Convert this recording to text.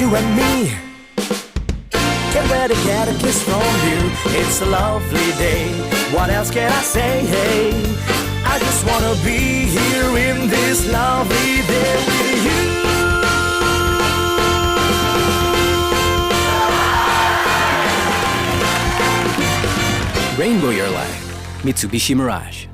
you and me. Get ready, get a kiss from you. It's a lovely day. What else can I say? Hey, I just wanna be here in this lovely day with you. Rainbow your life. Mitsubishi Mirage.